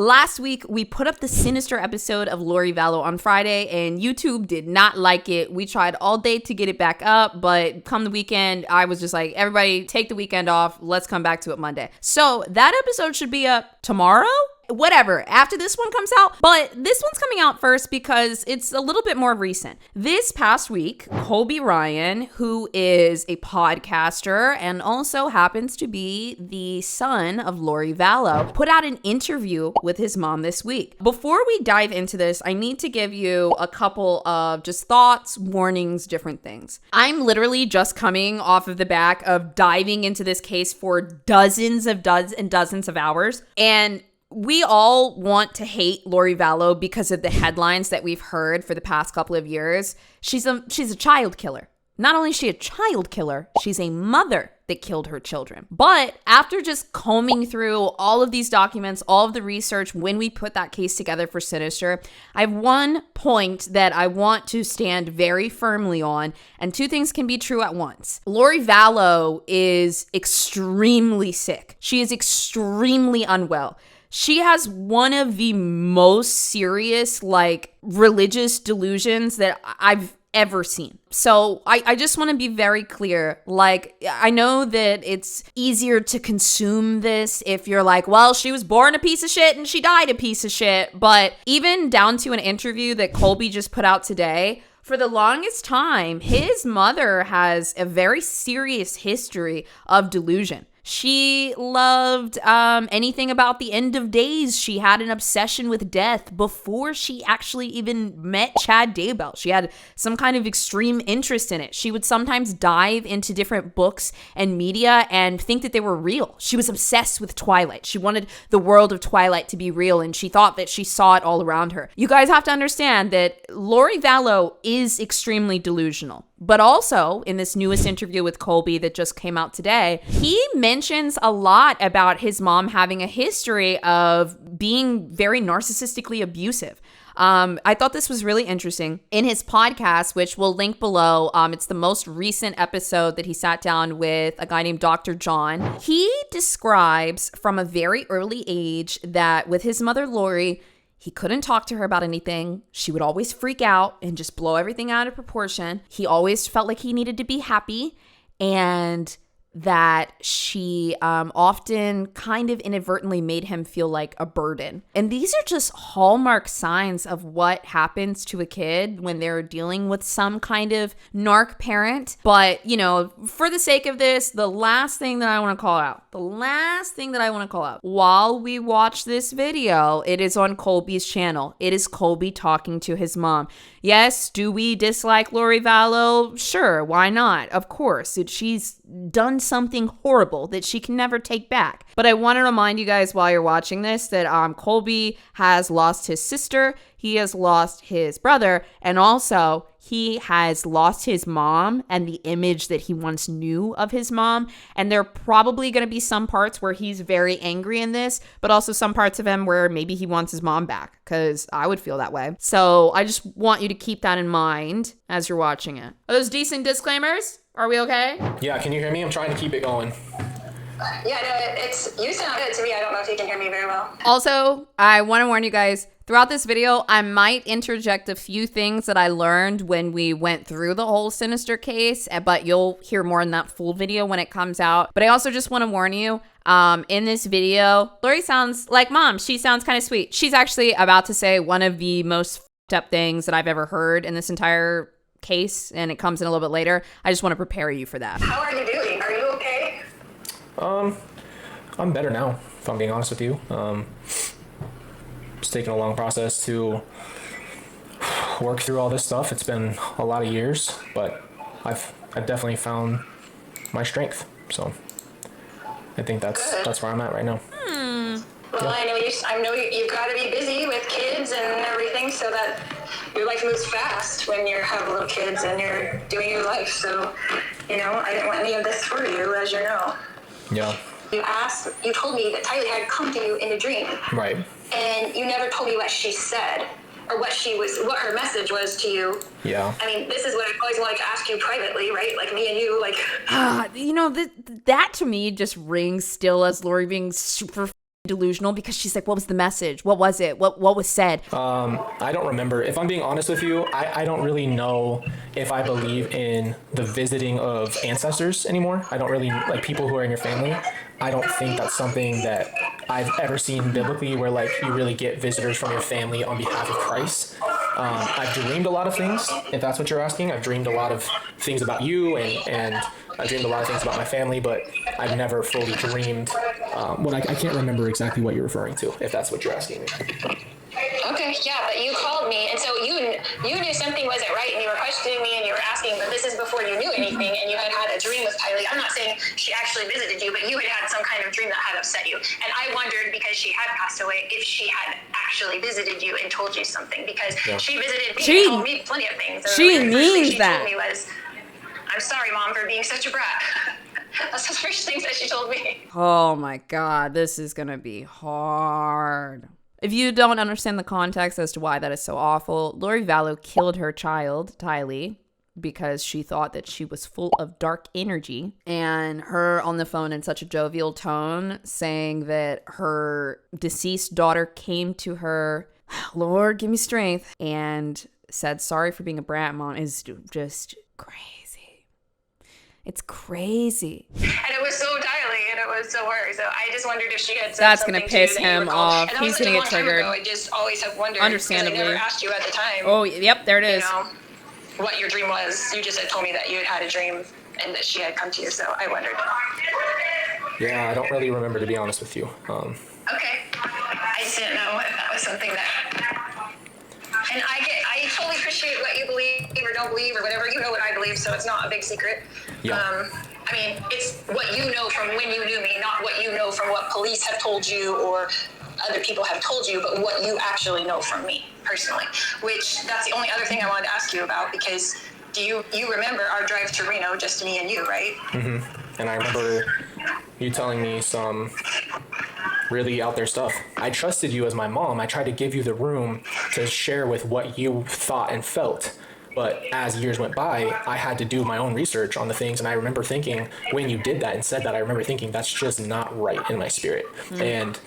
Last week, we put up the sinister episode of Lori Vallow on Friday, and YouTube did not like it. We tried all day to get it back up, but come the weekend, I was just like, everybody take the weekend off. Let's come back to it Monday. So that episode should be up tomorrow? Whatever, after this one comes out. But this one's coming out first because it's a little bit more recent. This past week, Colby Ryan, who is a podcaster and also happens to be the son of Lori Vallow, put out an interview with his mom this week. Before we dive into this, I need to give you a couple of just thoughts, warnings, different things. I'm literally just coming off of the back of diving into this case for dozens of hours, and we all want to hate Lori Vallow because of the headlines that we've heard for the past couple of years. She's a child killer. Not only is she a child killer, she's a mother that killed her children. But after just combing through all of these documents, all of the research, when we put that case together for Sinister, I have one point that I want to stand very firmly on, and two things can be true at once. Lori Vallow is extremely sick. She is extremely unwell. She has one of the most serious, religious delusions that I've ever seen. So I just want to be very clear. I know that it's easier to consume this if you're like, well, she was born a piece of shit and she died a piece of shit. But even down to an interview that Colby just put out today, for the longest time, his mother has a very serious history of delusion. She loved anything about the end of days. She had an obsession with death before she actually even met Chad Daybell. She had some kind of extreme interest in it. She would sometimes dive into different books and media and think that they were real. She was obsessed with Twilight. She wanted the world of Twilight to be real, and she thought that she saw it all around her. You guys have to understand that Lori Vallow is extremely delusional. But also, in this newest interview with Colby that just came out today, he mentions a lot about his mom having a history of being very narcissistically abusive. I thought this was really interesting. In his podcast, which we'll link below, it's the most recent episode that he sat down with a guy named Dr. John. He describes from a very early age that with his mother, Lori, he couldn't talk to her about anything. She would always freak out and just blow everything out of proportion. He always felt like he needed to be happy, and that she often kind of inadvertently made him feel like a burden. And these are just hallmark signs of what happens to a kid when they're dealing with some kind of narc parent. But, for the sake of this, the last thing that I want to call out, while we watch this video, it is on Colby's channel. It is Colby talking to his mom. Yes, do we dislike Lori Vallow? Sure, why not? Of course, she's done something horrible that she can never take back. But I want to remind you guys while you're watching this that Colby has lost his sister, he has lost his brother, and also he has lost his mom and the image that he once knew of his mom. And there are probably going to be some parts where he's very angry in this, but also some parts of him where maybe he wants his mom back, because I would feel that way. So I just want you to keep that in mind as you're watching it. Are those decent disclaimers? Are we okay? Yeah, can you hear me? I'm trying to keep it going. Yeah, no, you sound good to me. I don't know if you can hear me very well. Also, I want to warn you guys, throughout this video, I might interject a few things that I learned when we went through the whole Sinister case, but you'll hear more in that full video when it comes out. But I also just want to warn you, in this video, Lori sounds like mom. She sounds kind of sweet. She's actually about to say one of the most fucked up things that I've ever heard in this entire case, and it comes in a little bit later. I just want to prepare you for that. How are you doing? Are you okay? I'm better now, if I'm being honest with you. It's taken a long process to work through all this stuff. It's been a lot of years, but I've definitely found my strength. So I think that's where I'm at right now. Well, yeah. I know you've got to be busy with kids and everything, so that your life moves fast when you have little kids and you're doing your life. So, I didn't want any of this for you, as you know. Yeah. You told me that Tylee had come to you in a dream. Right. And you never told me what she said or what her message was to you. Yeah. I mean, this is what I always want to ask you privately, right? Like me and you, like. That to me just rings still as Lori being super delusional? Because she's like, what was the message? What was it? What was said? I don't remember. If I'm being honest with you, I don't really know if I believe in the visiting of ancestors anymore. I don't really, like, people who are in your family. I don't think that's something that I've ever seen biblically where, like, you really get visitors from your family on behalf of Christ. I've dreamed a lot of things, if that's what you're asking. I've dreamed a lot of things about you, and I dreamed a lot of things about my family, but I've never fully dreamed. I can't remember exactly what you're referring to, if that's what you're asking me. Okay, yeah, but you called me, and so you knew something wasn't right, and you were questioning me, and you were asking, but this is before you knew anything, and you had had a dream with Kylie. I'm not saying she actually visited you, but you had had some kind of dream that had upset you. And I wondered, because she had passed away, if she had actually visited you and told you something, because she visited me and told me plenty of things. So she the first thing means she that. told me was, I'm sorry, Mom, for being such a brat. That's the first things that she told me. Oh my God, this is gonna be hard. If you don't understand the context as to why that is so awful, Lori Vallow killed her child, Tylee, because she thought that she was full of dark energy. And her on the phone in such a jovial tone saying that her deceased daughter came to her, Lord, give me strength, and said, sorry for being a brat, Mom, is just crazy. It's crazy. And it was so Tylee, and it was so her. So I just wondered if she had said That's something gonna piss to you that you him recalled. off. And that He's was gonna such a get long time triggered. ago. I just always have wondered. Understandably. Because I never asked you at the time. Oh, yep, there it is. You know, what your dream was. You just had told me that you had had a dream and that she had come to you. So I wondered. Yeah, I don't really remember, to be honest with you. Okay. I just didn't know if that was something that. And I totally appreciate what you believe or don't believe or whatever. You know what I believe, so it's not a big secret. Yeah. I mean, it's what you know from when you knew me, not what you know from what police have told you or other people have told you, but what you actually know from me personally. Which that's the only other thing I wanted to ask you about, because do you remember our drive to Reno, just me and you, right? And I remember you telling me some really out there stuff. I trusted you as my mom. I tried to give you the room to share with what you thought and felt. But as years went by, I had to do my own research on the things. And I remember thinking, when you did that and said that, I remember thinking, that's just not right in my spirit. And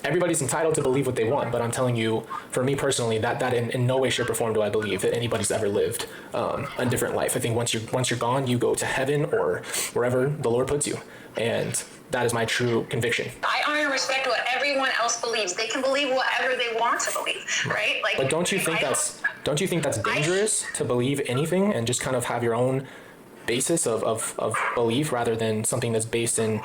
everybody's entitled to believe what they want. But I'm telling you, for me personally, that in no way, shape, or form do I believe that anybody's ever lived a different life. I think once you're gone, you go to heaven or wherever the Lord puts you. And that is my true conviction. I honor and respect what everyone else believes. They can believe whatever they want to believe, right? Like, but don't you think that's dangerous to believe anything and just kind of have your own basis of belief rather than something that's based in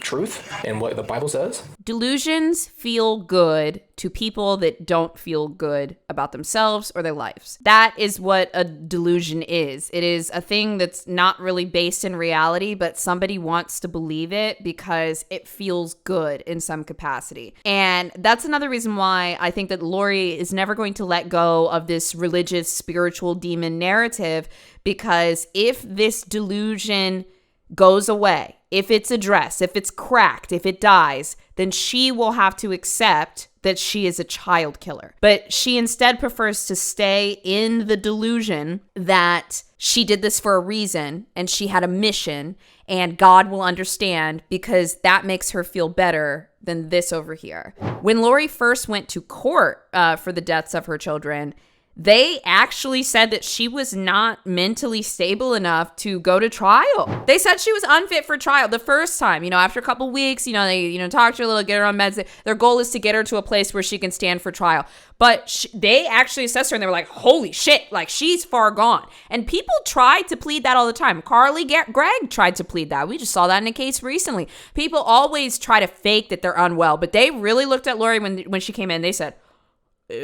truth and what the Bible says? Delusions feel good to people that don't feel good about themselves or their lives. That is what a delusion is. It is a thing that's not really based in reality, but somebody wants to believe it because it feels good in some capacity. And that's another reason why I think that Lori is never going to let go of this religious, spiritual demon narrative, because if this delusion goes away, if it's addressed, if it's cracked, if it dies, then she will have to accept that she is a child killer. But she instead prefers to stay in the delusion that she did this for a reason and she had a mission and God will understand, because that makes her feel better than this over here. When Lori first went to court for the deaths of her children, they actually said that she was not mentally stable enough to go to trial. They said she was unfit for trial the first time. After a couple weeks, they, talk to her a little, get her on meds. Their goal is to get her to a place where she can stand for trial. But they actually assessed her and they were like, holy shit, like she's far gone. And people tried to plead that all the time. Carly Gregg tried to plead that. We just saw that in a case recently. People always try to fake that they're unwell, but they really looked at Lori when she came in. They said,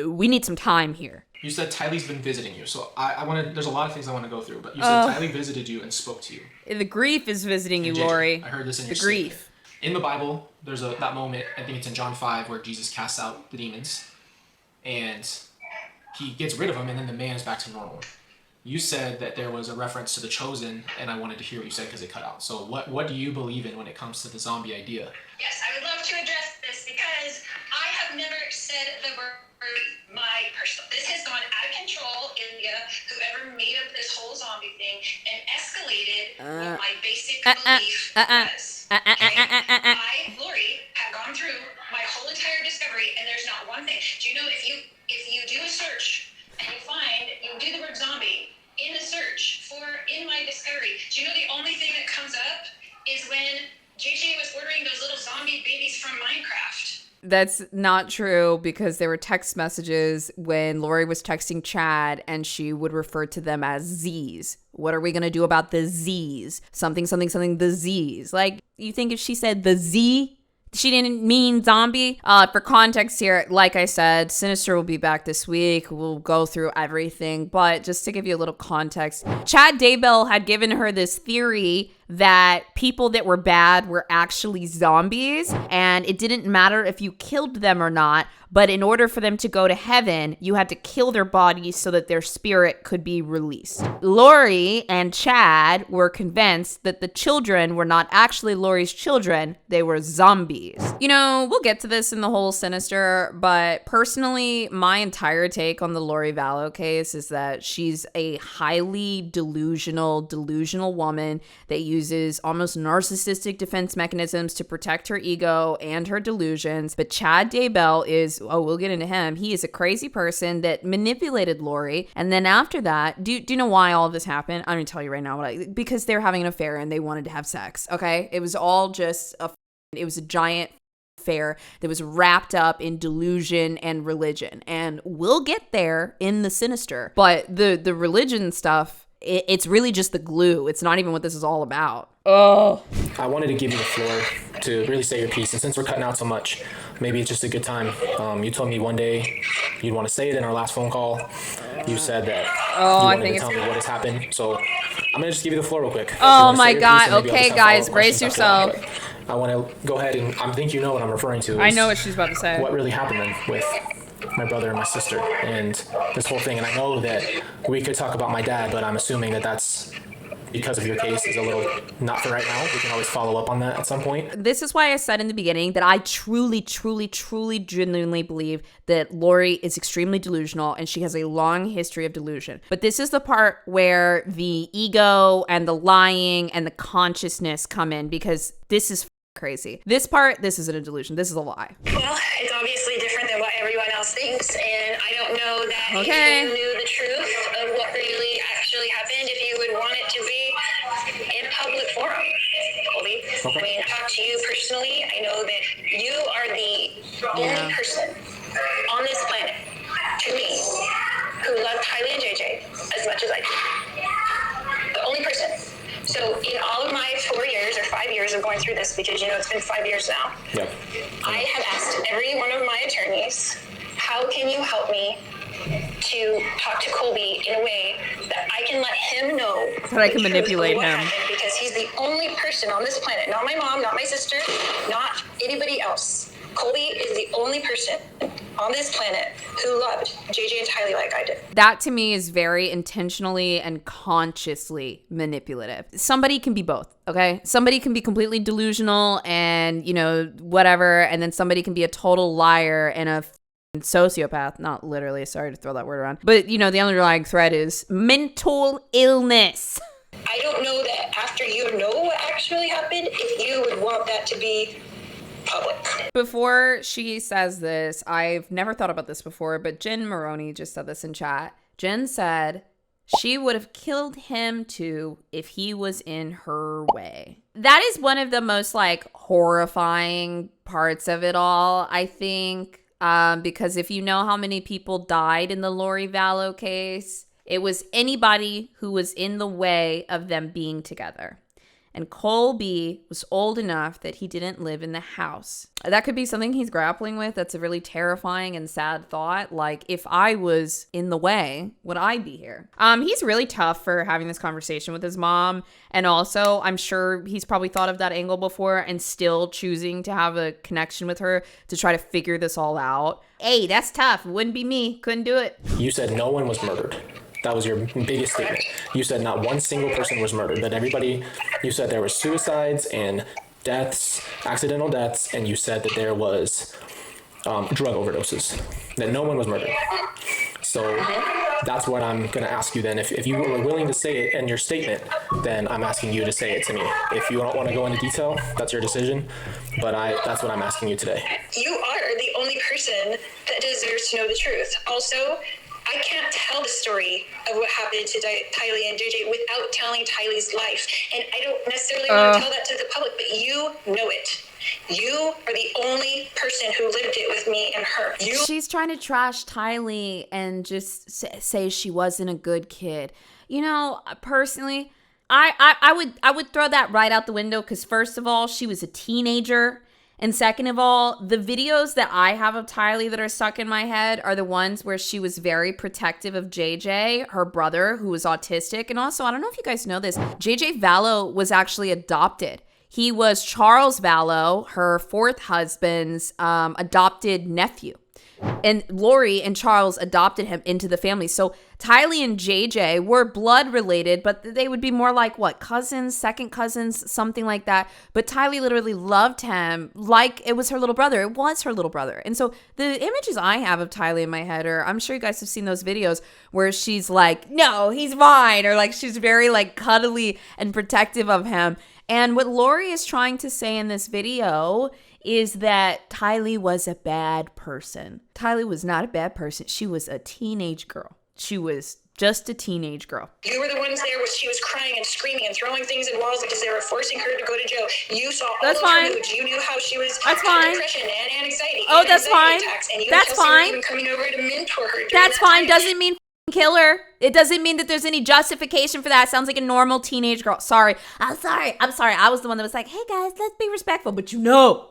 we need some time here. You said Tylee's been visiting you, so I want to. There's a lot of things I want to go through, but you said Tylee visited you and spoke to you. The grief is visiting you, JJ, Lori. I heard this in your The grief. statement. In the Bible, there's that moment. I think it's in John 5 where Jesus casts out the demons, and he gets rid of them, and then the man is back to normal. You said that there was a reference to the chosen, and I wanted to hear what you said because it cut out. So what do you believe in when it comes to the zombie idea? Yes, I would love to address this because I have never said the word my personal. This has gone out of control. India, whoever made up this whole zombie thing, and escalated what my basic belief was. Okay? I, Lori, have gone through my whole entire discovery, and there's not one thing. Do you know if you do a search and you do the word zombie in the search in my discovery, do you know the only thing that comes up is when JJ was ordering those little zombie babies from Minecraft. That's not true, because there were text messages when Lori was texting Chad and she would refer to them as Z's. What are we going to do about the Z's? Something, something, something, the Z's. Like, you think if she said the Z, she didn't mean zombie? For context here, like I said, Sinister will be back this week. We'll go through everything. But just to give you a little context, Chad Daybell had given her this theory that people that were bad were actually zombies, and it didn't matter if you killed them or not, but in order for them to go to heaven, you had to kill their bodies so that their spirit could be released. Lori and Chad were convinced that the children were not actually Lori's children, they were zombies. You know, we'll get to this in the whole Sinister, but personally, my entire take on the Lori Vallow case is that she's a highly delusional woman that uses almost narcissistic defense mechanisms to protect her ego and her delusions. But Chad Daybell is, we'll get into him. He is a crazy person that manipulated Lori. And then after that, do you know why all of this happened? I'm going to tell you right now. Because they're having an affair and they wanted to have sex, okay? It was all just it was a giant affair that was wrapped up in delusion and religion. And we'll get there in the Sinister. But the religion stuff, it's really just the glue. It's not even what this is all about. Oh. I wanted to give you the floor to really say your piece. And since we're cutting out so much, maybe it's just a good time. You told me one day you'd want to say it in our last phone call. You said that you wanted to tell me what has happened. So I'm going to just give you the floor real quick. Oh my God. Okay, guys, brace yourself. I want to go ahead and I think you know what I'm referring to. I know what she's about to say. What really happened then with my brother and my sister and this whole thing. And I know that we could talk about my dad, but I'm assuming that that's because of your case is a little not for right now. We can always follow up on that at some point. This is why I said in the beginning that I truly, genuinely believe that Lori is extremely delusional and she has a long history of delusion. But this is the part where the ego and the lying and the consciousness come in, because this is crazy. This isn't a delusion. This is a lie. Well, it's obviously different than what everyone else thinks, and I don't know that if you knew the truth of what really actually happened, if you would want it to be in public forum, Colby. Okay. I mean, talk to you personally. I know that you are the only person on this planet, to me, who loved Kylie and JJ as much as I do. The only person. So in all of my 4 years or 5 years of going through this, because, it's been 5 years now, yep. I have asked every one of my attorneys, how can you help me to talk to Colby in a way that I can let him know that I can manipulate him? Because he's the only person on this planet, not my mom, not my sister, not anybody else. Colby is the only person on this planet who loved JJ and Tylee like I did. That to me is very intentionally and consciously manipulative. Somebody can be both, okay? Somebody can be completely delusional and, whatever, and then somebody can be a total liar and a sociopath. Not literally, sorry to throw that word around. But, the underlying thread is mental illness. I don't know that after you know what actually happened, if you would want that to be public. Before she says this, I've never thought about this before, but Jen Maroney just said this in chat. Jen said she would have killed him too if he was in her way. That is one of the most horrifying parts of it all, I think, because if you know how many people died in the Lori Vallow case, it was anybody who was in the way of them being together. And Colby was old enough that he didn't live in the house. That could be something he's grappling with. That's a really terrifying and sad thought. Like, if I was in the way, would I be here? He's really tough for having this conversation with his mom. And also, I'm sure he's probably thought of that angle before and still choosing to have a connection with her to try to figure this all out. Hey, that's tough. Wouldn't be me. Couldn't do it. You said no one was murdered. That was your biggest statement. You said not one single person was murdered, but everybody, you said there were suicides and deaths, accidental deaths, and you said that there was drug overdoses, that no one was murdered. So that's what I'm going to ask you then. If you were willing to say it in your statement, then I'm asking you to say it to me. If you don't want to go into detail, that's your decision. But that's what I'm asking you today. You are the only person that deserves to know the truth. Also, I can't tell the story of what happened to Tylee and JJ without telling Tylee's life. And I don't necessarily want to tell that to the public, but you know it. You are the only person who lived it with me and her. She's trying to trash Tylee and just say she wasn't a good kid. You know, personally, I would throw that right out the window because first of all, she was a teenager. And second of all, the videos that I have of Tylee that are stuck in my head are the ones where she was very protective of JJ, her brother, who was autistic. And also, I don't know if you guys know this, JJ Vallow was actually adopted. He was Charles Vallow, her fourth husband's adopted nephew. And Lori and Charles adopted him into the family. So Tylee and JJ were blood related, but they would be more like what? Cousins, second cousins, something like that. But Tylee literally loved him like it was her little brother. It was her little brother. And so the images I have of Tylee in my head are, I'm sure you guys have seen those videos where she's like, no, he's mine. Or like she's very like cuddly and protective of him. And what Lori is trying to say in this video is that Tylee was a bad person. Tylee was not a bad person. She was a teenage girl. She was just a teenage girl. You were the ones there where she was crying and screaming and throwing things in walls because they were forcing her to go to jail. You saw all of her moods. You knew how she was having depression and anxiety. Oh, that's fine. Attacks, and you that's fine. Even coming over to mentor her. That's fine. Doesn't mean kill her. It doesn't mean that there's any justification for that. Sounds like a normal teenage girl. Sorry. I'm sorry. I was the one that was like, hey guys, let's be respectful. But you know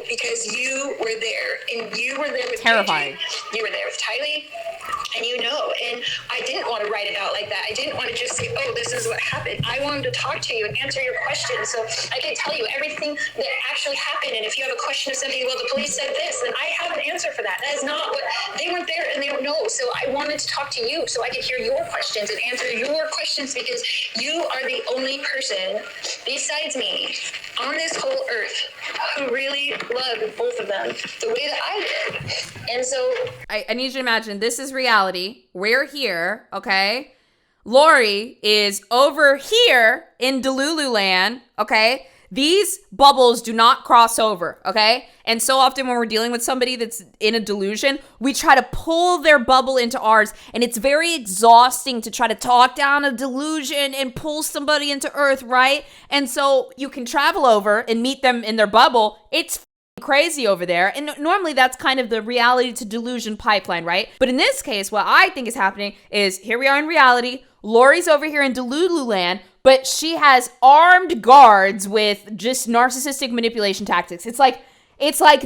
because you were there and you were there with terrifying. JJ. You were there with Tylee. And and I didn't want to write it out like that. I didn't want to just say, oh, this is what happened. I wanted to talk to you and answer your questions so I can tell you everything that actually happened. And if you have a question of something, well, the police said this, then I have an answer for that. That is not what, they weren't there and they don't know. So I wanted to talk to you so I could hear your questions and answer your questions because you are the only person besides me on this whole earth who really loved both of them the way that I did. And so I need you to imagine this is reality. We're here, okay? Lori is over here in Delulu land, okay? These bubbles do not cross over, okay? And so often when we're dealing with somebody that's in a delusion, we try to pull their bubble into ours. And it's very exhausting to try to talk down a delusion and pull somebody into earth, right? And so you can travel over and meet them in their bubble. It's crazy over there. And normally that's kind of the reality to delusion pipeline, right? But in this case, what I think is happening is here we are in reality. Lori's over here in Delulu land, but she has armed guards with just narcissistic manipulation tactics. It's like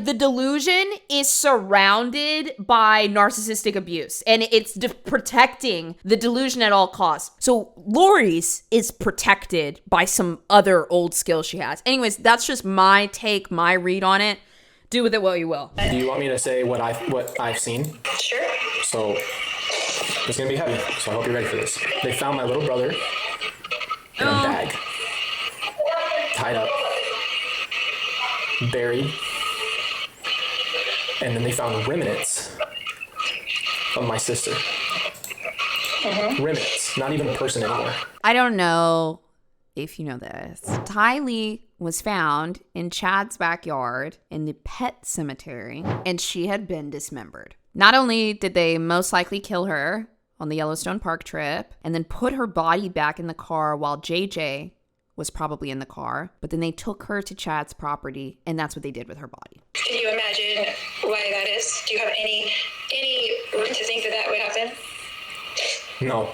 the delusion is surrounded by narcissistic abuse and it's protecting the delusion at all costs. So Lori's is protected by some other old skill she has. Anyways, that's just my take, my read on it. Do with it what you will. Do you want me to say what I've seen? Sure. So it's gonna be heavy, so I hope you're ready for this. They found my little brother in a bag, tied up, buried, and then they found remnants of my sister. Remnants, not even a person anymore. I don't know if you know this. Tylee was found in Chad's backyard in the pet cemetery, and she had been dismembered. Not only did they most likely kill her on the Yellowstone Park trip and then put her body back in the car while JJ was probably in the car, but then they took her to Chad's property, and that's what they did with her body. Can you imagine why that is? Do you have any reason to think that would happen? No.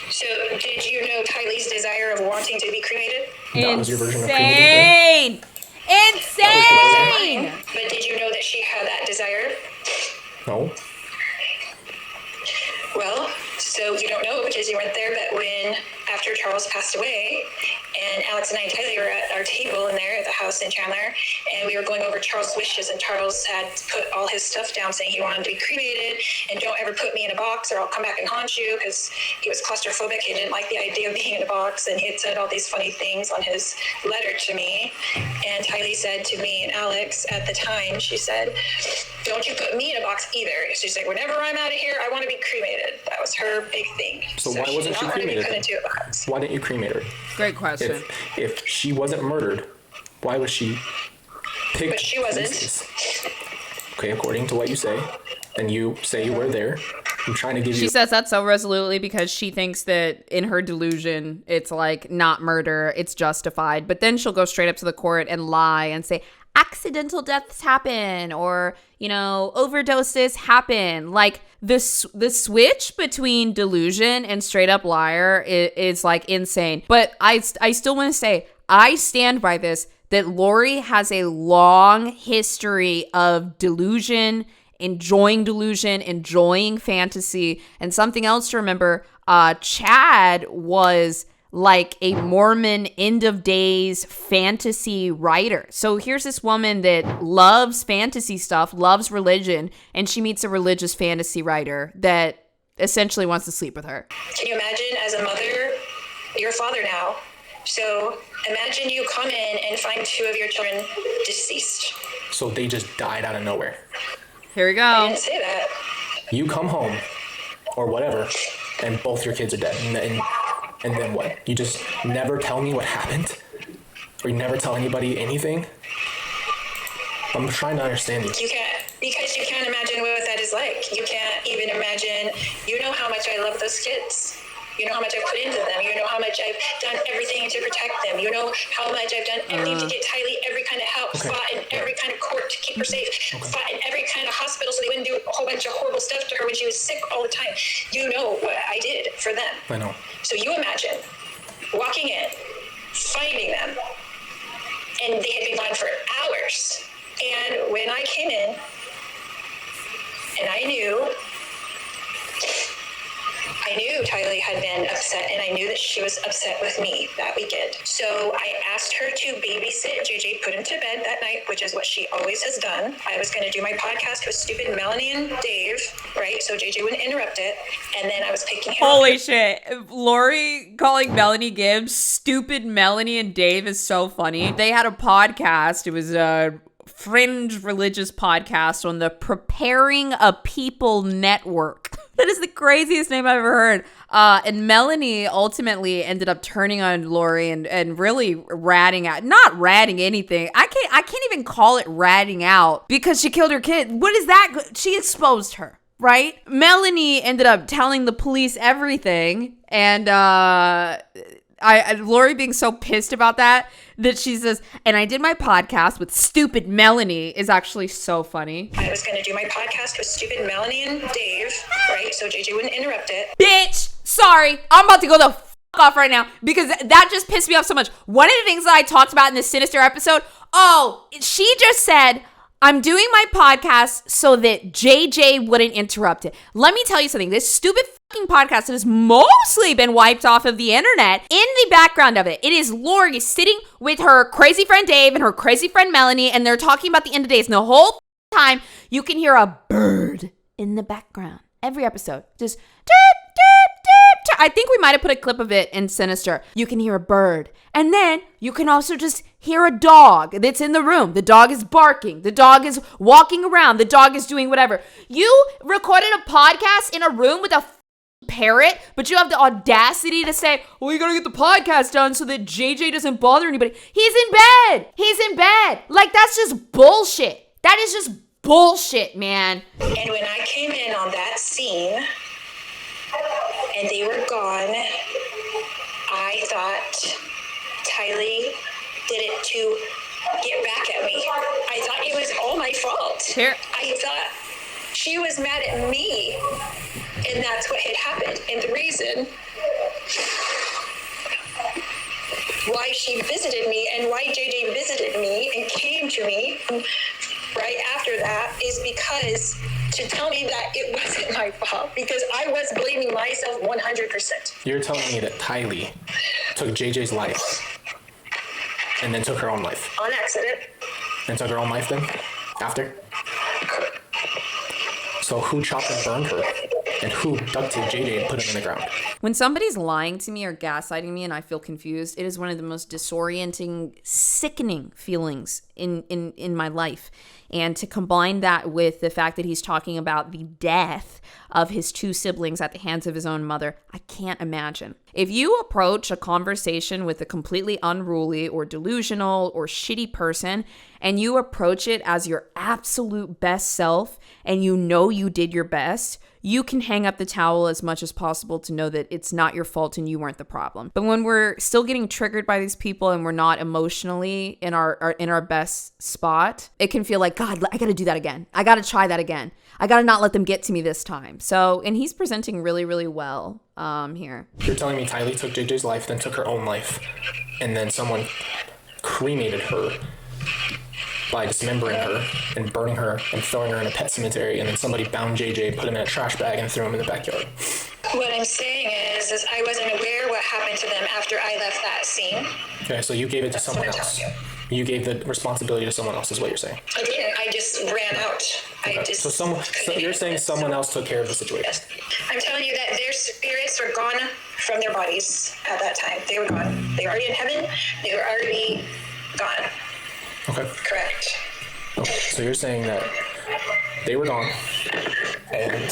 So, did you know Tylee's desire of wanting to be cremated? That was your version of cremated. Insane! But did you know that she had that desire? No. Well, so you don't know because you weren't there, but after Charles passed away, and Alex and I and Tylee were at our table in there at the house in Chandler, and we were going over Charles' wishes, and Charles had put all his stuff down saying he wanted to be cremated, and don't ever put me in a box or I'll come back and haunt you, because he was claustrophobic. He didn't like the idea of being in a box, and he had said all these funny things on his letter to me. And Tylee said to me and Alex at the time, she said, don't you put me in a box either. She's like, whenever I'm out of here, I want to be cremated. That was her big thing. So why wasn't she cremated? Put into a box. Why didn't you cremate her? Great question. If she wasn't murdered, why was she picked? But she wasn't. Okay, according to what you say, and you say you were there. I'm trying to give you. She says that so resolutely because she thinks that in her delusion, it's like not murder, it's justified. But then she'll go straight up to the court and lie and say, accidental deaths happen, or, you know, overdoses happen. Like the switch between delusion and straight up liar is like insane. But I still want to say, I stand by this, that Lori has a long history of delusion, enjoying fantasy. And something else to remember, Chad was like a Mormon end of days fantasy writer. So here's this woman that loves fantasy stuff, loves religion, and she meets a religious fantasy writer that essentially wants to sleep with her. Can you imagine, as a mother, you're a father now, so imagine you come in and find 2 of your children deceased. So they just died out of nowhere. Here we go. I didn't say that. You come home, or whatever, and both your kids are dead. And then what? You just never tell me what happened? Or you never tell anybody anything? I'm trying to understand you. You can't, because you can't imagine what that is like. You can't even imagine, you know how much I love those kids. You know how much I put into them. You know how much I've done everything to protect them. You know how much I've done everything to get Tylee every kind of help, fought in every kind of court to keep her safe, fought in every kind of hospital so they wouldn't do a whole bunch of horrible stuff to her when she was sick all the time. You know what I did for them. I know. So you imagine walking in, finding them, and they had been gone for hours. And when I came in, and I knew Tylee had been upset, and I knew that she was upset with me that weekend. So I asked her to babysit JJ, put him to bed that night, which is what she always has done. I was going to do my podcast with stupid Melanie and Dave, right? So JJ wouldn't interrupt it. And then I was picking him Holy up. shit. Lori calling Melanie Gibbs stupid Melanie and Dave is so funny. They had a podcast. It was a fringe religious podcast on the Preparing a People Network. That is the craziest name I've ever heard. And Melanie ultimately ended up turning on Lori and really ratting out. Not ratting anything. I can't even call it ratting out because she killed her kid. What is that? She exposed her, right? Melanie ended up telling the police everything. And Lori being so pissed about that she says, and I did my podcast with stupid Melanie is actually so funny. I was going to do my podcast with stupid Melanie and Dave, right? So JJ wouldn't interrupt it. Bitch, sorry. I'm about to go the fuck off right now because that just pissed me off so much. One of the things that I talked about in this Sinister episode, she just said, I'm doing my podcast so that JJ wouldn't interrupt it. Let me tell you something. This stupid fucking podcast that has mostly been wiped off of the internet, in the background of it is Lori sitting with her crazy friend Dave and her crazy friend Melanie, and they're talking about the end of days. And the whole time, you can hear a bird in the background. Every episode. Just derp, derp, derp, derp. I think we might have put a clip of it in Sinister. You can hear a bird. And then you can also just hear a dog that's in the room. The dog is barking. The dog is walking around. The dog is doing whatever. You recorded a podcast in a room with a parrot, but you have the audacity to say, well, you gotta get the podcast done so that JJ doesn't bother anybody. He's in bed. Like, that's just bullshit. That is just bullshit, man. And when I came in on that scene and they were gone, I thought Tylee did it to get back at me. I thought it was all my fault. Here. I thought she was mad at me, and that's what had happened. And the reason why she visited me and why JJ visited me and came to me right after that is because to tell me that it wasn't my fault, because I was blaming myself 100%. You're telling me that Tylee took JJ's life and then took her own life? On accident. And took her own life then? After? So who chopped and burned her? and who duct taped JJ and put him in the ground. When somebody's lying to me or gaslighting me and I feel confused, it is one of the most disorienting, sickening feelings in my life. And to combine that with the fact that he's talking about the death of his 2 siblings at the hands of his own mother, I can't imagine. If you approach a conversation with a completely unruly or delusional or shitty person, and you approach it as your absolute best self, and you know you did your best, you can hang up the towel as much as possible to know that it's not your fault and you weren't the problem. But when we're still getting triggered by these people and we're not emotionally in our best spot, it can feel like, God, I got to do that again. I got to try that again. I got to not let them get to me this time. So, and he's presenting really, really well here. You're telling me Tylee took JJ's life, then took her own life, and then someone cremated her by dismembering her and burning her and throwing her in a pet cemetery, and then somebody bound JJ, put him in a trash bag, and threw him in the backyard. What I'm saying is I wasn't aware what happened to them after I left that scene. Okay, so you gave it to someone else. You gave the responsibility to someone else, is what you're saying. I didn't. I just ran out. Okay. So you're saying someone else took care of the situation. Yes. I'm telling you that their spirits were gone from their bodies at that time. They were gone. They were already in heaven. They were already gone. Okay. Correct. Okay. So you're saying that they were gone, and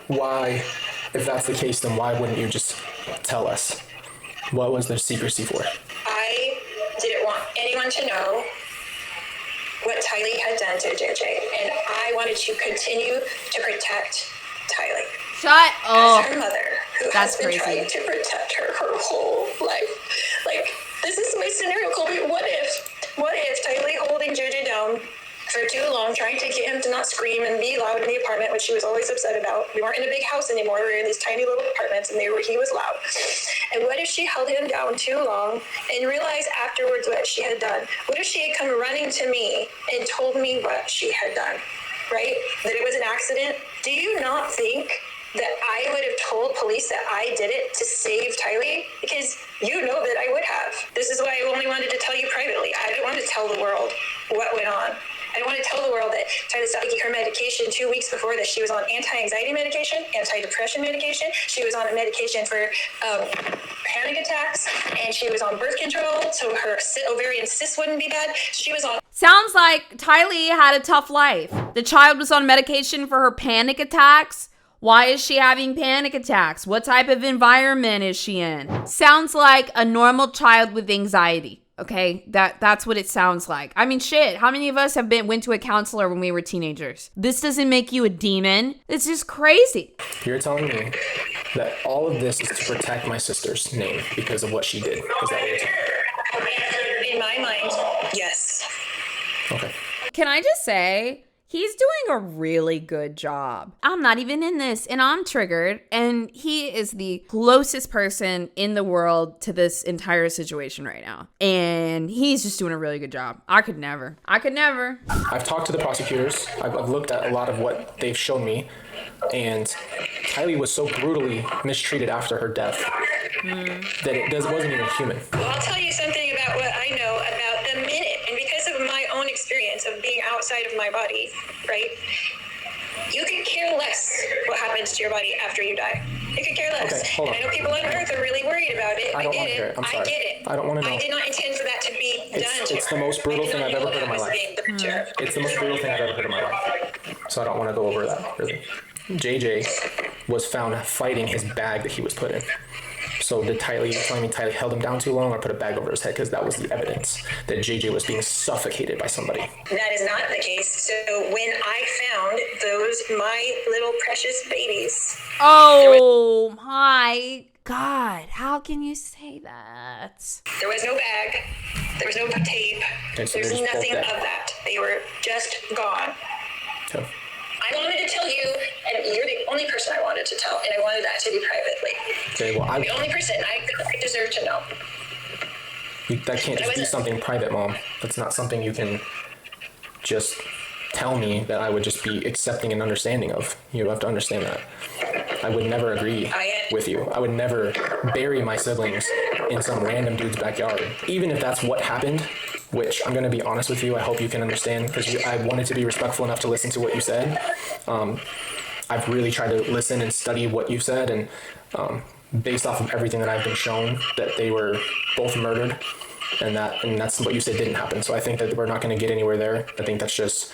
why, if that's the case, then why wouldn't you just tell us? What was the secrecy for? I didn't want anyone to know what Tylee had done to JJ, and I wanted to continue to protect Tylee. Shut up. As her mother, who That's has been crazy. trying to protect her whole life. Like, this is my scenario, Colby. What if Tylee holding JJ down for too long, trying to get him to not scream and be loud in the apartment, which she was always upset about. We weren't in a big house anymore. We were in these tiny little apartments, and he was loud. And what if she held him down too long and realized afterwards what she had done? What if she had come running to me and told me what she had done, right? That it was an accident? Do you not think that I would have told police that I did it to save Tylee? Because you know that I would have. This is why I only wanted to tell you privately. I didn't want to tell the world what went on. I didn't want to tell the world that Tylee stopped taking her medication 2 weeks before this. She was on anti-anxiety medication, anti-depression medication. She was on a medication for panic attacks, and she was on birth control so her ovarian cysts wouldn't be bad. She was on... Sounds like Tylee had a tough life. The child was on medication for her panic attacks. Why is she having panic attacks? What type of environment is she in? Sounds like a normal child with anxiety. Okay, that's what it sounds like. I mean, shit, how many of us went to a counselor when we were teenagers? This doesn't make you a demon. It's just crazy. You're telling me that all of this is to protect my sister's name because of what she did. Is that what you're saying? In my mind, yes. Okay. Can I just say, he's doing a really good job. I'm not even in this and I'm triggered. And he is the closest person in the world to this entire situation right now. And he's just doing a really good job. I could never. I've talked to the prosecutors. I've looked at a lot of what they've shown me. And Tylee was so brutally mistreated after her death that it wasn't even human. Well, I'll tell you something about what I know about the minute, and because of my own experience of being outside of my body, right? You could care less what happens to your body after you die. You could care less. Okay, hold on. And I know people on Earth are really worried about it. I don't want to hear it. I'm sorry. I get it. I don't want to know. I did not intend for that to be done to It's her. the most brutal thing I've ever heard in my life. life. It's the most brutal thing I've ever heard in my life. So I don't want to go over that, really. JJ was found fighting his bag that he was put in. So did Tylee held him down too long or put a bag over his head? Because that was the evidence that JJ was being suffocated by somebody. That is not the case. So when I found my little precious babies. Oh my God. How can you say that? There was no bag. There was no tape. Okay, so There's they're just nothing both of dead. that. They were just gone. Okay. I wanted to tell you, and you're the only person I wanted to tell, and I wanted that to be privately. Okay, well, The only person I deserve to know. that can't just be something private, Mom. That's not something you can just tell me that I would just be accepting and understanding of. You have to understand that. I would never agree with you. I would never bury my siblings in some random dude's backyard. Even if that's what happened, which I'm going to be honest with you, I hope you can understand, because I wanted to be respectful enough to listen to what you said. I've really tried to listen and study what you said, and based off of everything that I've been shown, that they were both murdered, and that's what you said didn't happen. So I think that we're not going to get anywhere there. I think that's just,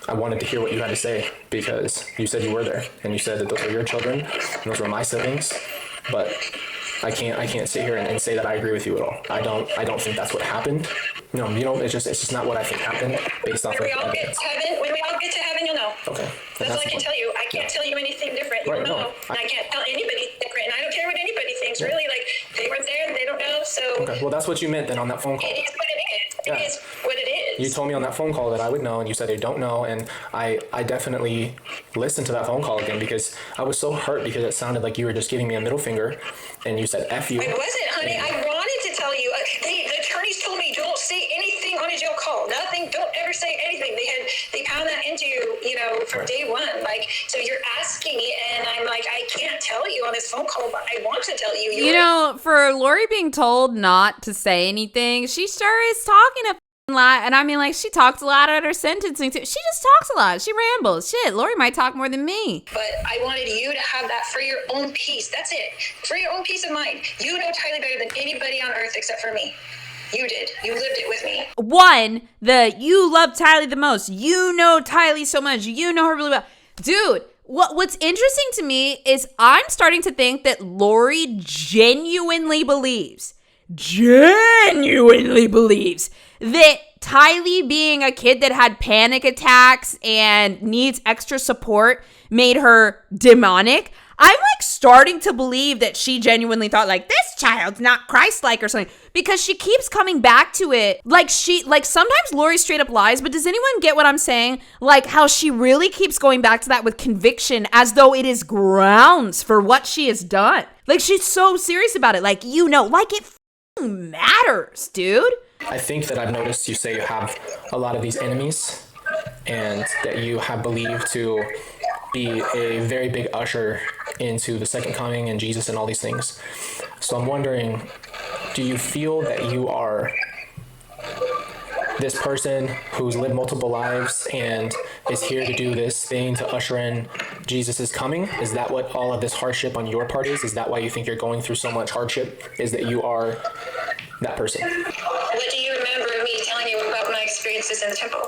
I wanted to hear what you had to say, because you said you were there, and you said that those were your children, and those were my siblings, but I can't sit here and say that I agree with you at all. I don't think that's what happened. No, it's just not what I think happened based off of evidence. When we all get to heaven, you'll know. Okay. That's all I can tell you. I can't tell you anything different. You'll know. And I can't tell anybody different. And I don't care what anybody thinks, really. Like, they weren't there and they don't know, so. Okay, well, that's what you meant then on that phone call. It is what it is. It is what it is. You told me on that phone call that I would know, and you said you don't know, and I definitely listened to that phone call again, because I was so hurt, because it sounded like you were just giving me a middle finger, and you said F you. I wasn't, honey. I wanted to tell you. The attorneys told me, don't say anything on a jail call. Nothing. Don't ever say anything. They pound that into you, from day one. Like, so you're asking me, and I'm like, I can't tell you on this phone call, but I want to tell you. You know, for Lori being told not to say anything, she sure is talking a lot. And I mean, like, she talks a lot at her sentencing too. She just talks a lot. She rambles. Shit, Lori might talk more than me. But I wanted you to have that for your own peace. That's it. For your own peace of mind. You know Tylee better than anybody on earth except for me. You did. You lived it with me. One, you love Tylee the most. You know Tylee so much. You know her really well. Dude, what's interesting to me is I'm starting to think that Lori genuinely believes that Tylee being a kid that had panic attacks and needs extra support made her demonic. I'm like starting to believe that she genuinely thought like, this child's not Christ-like or something, because she keeps coming back to it. Like sometimes Lori straight up lies, but does anyone get what I'm saying? Like how she really keeps going back to that with conviction as though it is grounds for what she has done. Like she's so serious about it. Like, like it matters, dude. I think that I've noticed you say you have a lot of these enemies, and that you have believed to be a very big usher into the second coming and Jesus and all these things. So I'm wondering, do you feel that you are this person who's lived multiple lives and is here to do this thing to usher in Jesus' coming? Is that what all of this hardship on your part is? Is that why you think you're going through so much hardship? Is that you are that person? What do you remember of me telling you about my experiences in the temple?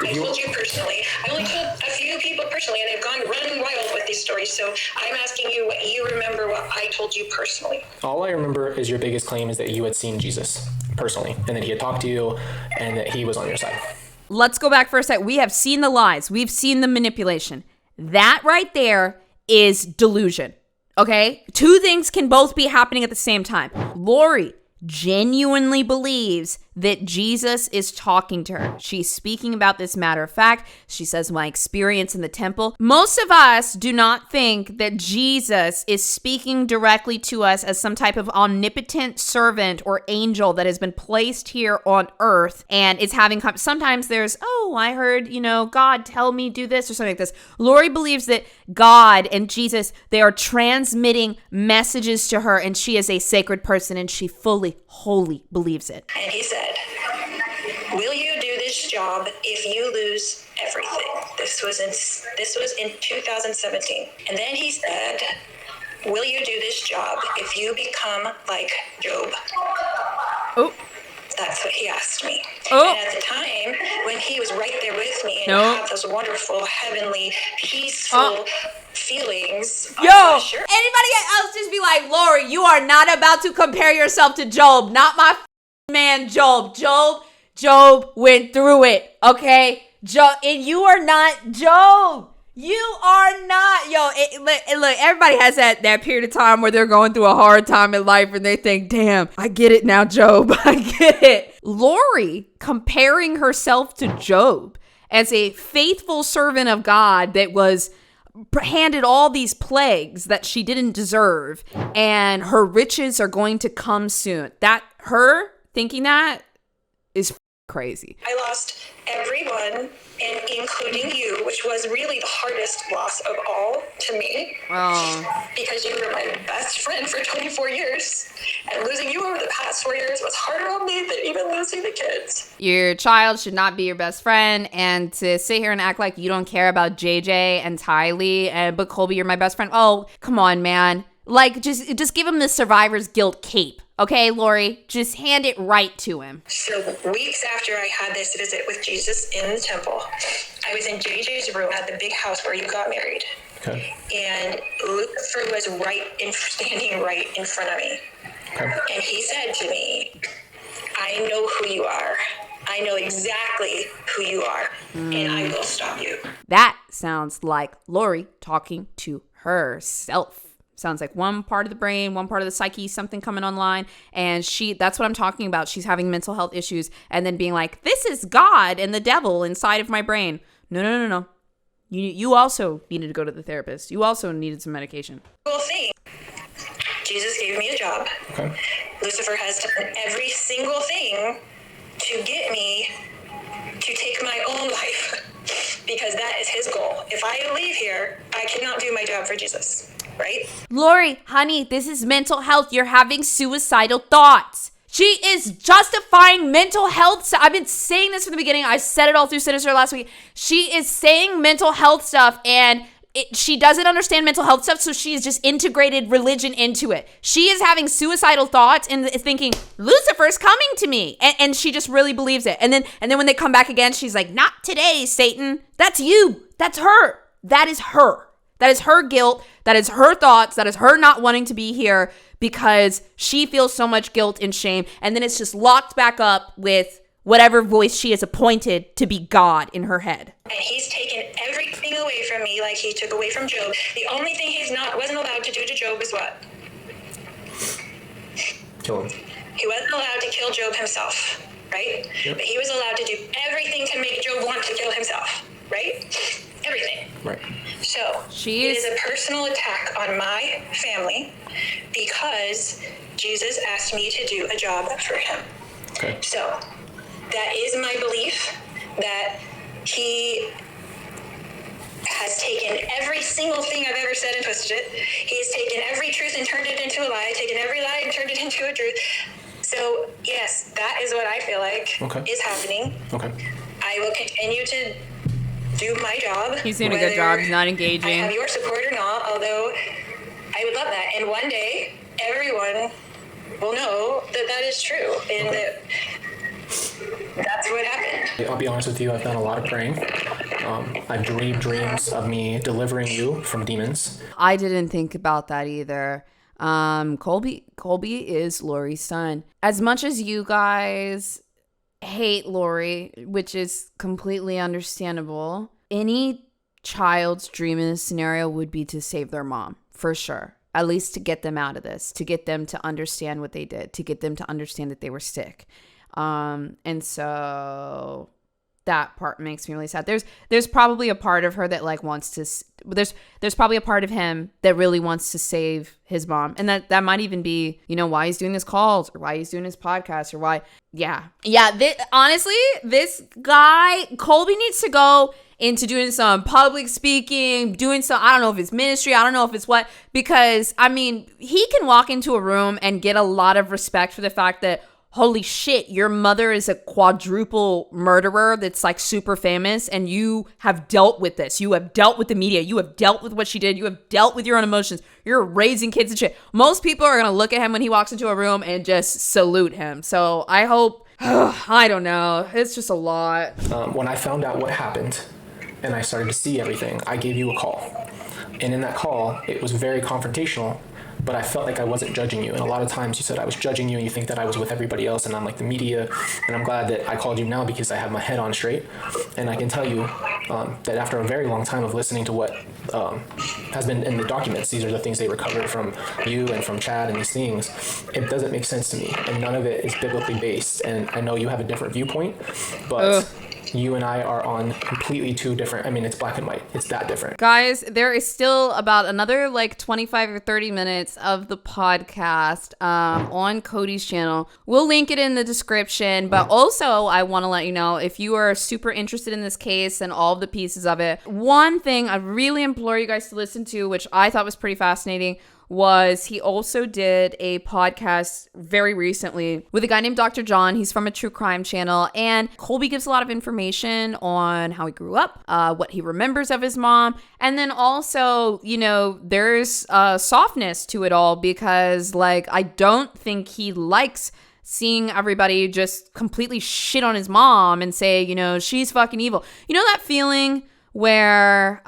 I told you personally. I only told a few people personally, and they've gone running wild with these stories. So I'm asking you what you remember, what I told you personally. All I remember is your biggest claim is that you had seen Jesus personally, and that he had talked to you, and that he was on your side. Let's go back for a sec. We have seen the lies. We've seen the manipulation. That right there is delusion. Okay? Two things can both be happening at the same time. Lori genuinely believes that Jesus is talking to her. She's speaking about this matter of fact. She says, my experience in the temple. Most of us do not think that Jesus is speaking directly to us as some type of omnipotent servant or angel that has been placed here on earth and is having, sometimes there's, I heard, God tell me do this or something like this. Lori believes that God and Jesus, they are transmitting messages to her, and she is a sacred person, and she fully, wholly believes it. And he said, will you do this job if you lose everything? This was in 2017. And then he said, will you do this job if you become like Job? Oh. That's what he asked me. Oh. And at the time, when he was right there with me and had those wonderful, heavenly, peaceful feelings. Yo, sure. Anybody else just be like, Lori, you are not about to compare yourself to Job. Not my man, Job. Job went through it, okay? Job, and you are not Job. You are not. Yo, look, everybody has that period of time where they're going through a hard time in life and they think, damn, I get it now, Job. I get it. Lori comparing herself to Job as a faithful servant of God that was handed all these plagues that she didn't deserve, and her riches are going to come soon. That her thinking that is crazy. I lost everyone, and including you, which was really the hardest loss of all to me. Oh. Because you were my best friend for 24 years. And losing you over the past 4 years was harder on me than even losing the kids. Your child should not be your best friend, and to sit here and act like you don't care about JJ and Tylee, but Colby, you're my best friend. Oh, come on, man. Like, just give him the survivor's guilt cape. Okay, Lori, just hand it right to him. So weeks after I had this visit with Jesus in the temple, I was in JJ's room at the big house where you got married. Okay. And Lucifer was standing right in front of me. Okay. And he said to me, I know who you are. I know exactly who you are, and I will stop you. That sounds like Lori talking to herself. Sounds like one part of the brain, one part of the psyche, something coming online. And that's what I'm talking about. She's having mental health issues and then being like, this is God and the devil inside of my brain. No. You also needed to go to the therapist. You also needed some medication. Cool thing. Jesus gave me a job. Okay. Lucifer has done every single thing to get me to take my own life because that is his goal. If I leave here, I cannot do my job for Jesus. Right? Lori, honey, this is mental health. You're having suicidal thoughts. She is justifying mental health. I've been saying this from the beginning. I said it all through Sinister last week. She is saying mental health stuff, and she doesn't understand mental health stuff, so she's just integrated religion into it. She is having suicidal thoughts and is thinking, Lucifer's coming to me. And she just really believes it. And then when they come back again, she's like, not today, Satan. That's you. That's her. That is her. That is her guilt. That is her thoughts. That is her not wanting to be here because she feels so much guilt and shame. And then it's just locked back up with whatever voice she is appointed to be God in her head. And he's taken everything away from me like he took away from Job. The only thing wasn't allowed to do to Job is what? Kill him. He wasn't allowed to kill Job himself, right? Yep. But he was allowed to do everything to make Job want to kill himself, right? Everything. Right. So it is a personal attack on my family because Jesus asked me to do a job for him. Okay. So that is my belief that he has taken every single thing I've ever said and twisted it. He's taken every truth and turned it into a lie, taken every lie and turned it into a truth. So yes, that is what I feel like is happening. Okay. I will continue to do my job. He's doing a good job. He's not engaging. I have your support or not, although I would love that. And one day, everyone will know that that is true and that that's what happened. I'll be honest with you, I've done a lot of praying. I've dreamed dreams of me delivering you from demons. I didn't think about that either. Colby is Lori's son. As much as you guys hate Lori, which is completely understandable, any child's dream in this scenario would be to save their mom, for sure. At least to get them out of this, to get them to understand what they did, to get them to understand that they were sick. And so that part makes me really sad. There's probably a part of her that like wants to, there's probably a part of him that really wants to save his mom. And that might even be, why he's doing his calls or why he's doing his podcast or why. Yeah. Honestly, this guy, Colby needs to go into doing some public speaking, doing some, I don't know if it's ministry, I don't know if it's what, because he can walk into a room and get a lot of respect for the fact that, holy shit, your mother is a quadruple murderer that's like super famous and you have dealt with this. You have dealt with the media. You have dealt with what she did. You have dealt with your own emotions. You're raising kids and shit. Most people are going to look at him when he walks into a room and just salute him. So I hope, I don't know. It's just a lot. When I found out what happened and I started to see everything, I gave you a call. And in that call, it was very confrontational. But I felt like I wasn't judging you. And a lot of times you said I was judging you and you think that I was with everybody else and I'm like the media. And I'm glad that I called you now because I have my head on straight. And I can tell you that after a very long time of listening to what has been in the documents, these are the things they recovered from you and from Chad and these things, it doesn't make sense to me. And none of it is biblically based. And I know you have a different viewpoint, but you and I are on completely two different, I mean, it's black and white. It's that different. Guys, there is still about another like 25 or 30 minutes of the podcast on Cody's channel. We'll link it in the description, but also I want to let you know, if you are super interested in this case and all of the pieces of it, one thing I really implore you guys to listen to, which I thought was pretty fascinating, was he also did a podcast very recently with a guy named Dr. John. He's from a true crime channel, and Colby gives a lot of information on how he grew up, what he remembers of his mom, and then also, you know, there's softness to it all, because like I don't think he likes seeing everybody just completely shit on his mom and say, you know, she's fucking evil. You know that feeling where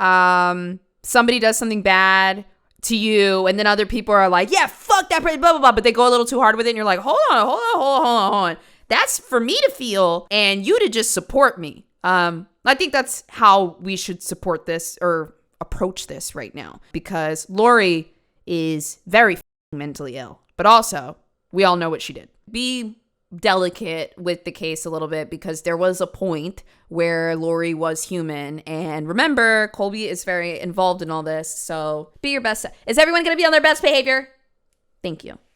somebody does something bad to you, and then other people are like, yeah, fuck that person, blah, blah, blah, but they go a little too hard with it, and you're like, hold on. That's for me to feel, and you to just support me. I think that's how we should support this, or approach this right now, because Lori is very mentally ill, but also, we all know what she did. Be delicate with the case a little bit, because there was a point where Lori was human, and remember, Colby is very involved in all this, so be your best. Is everyone going to be on their best behavior? Thank you.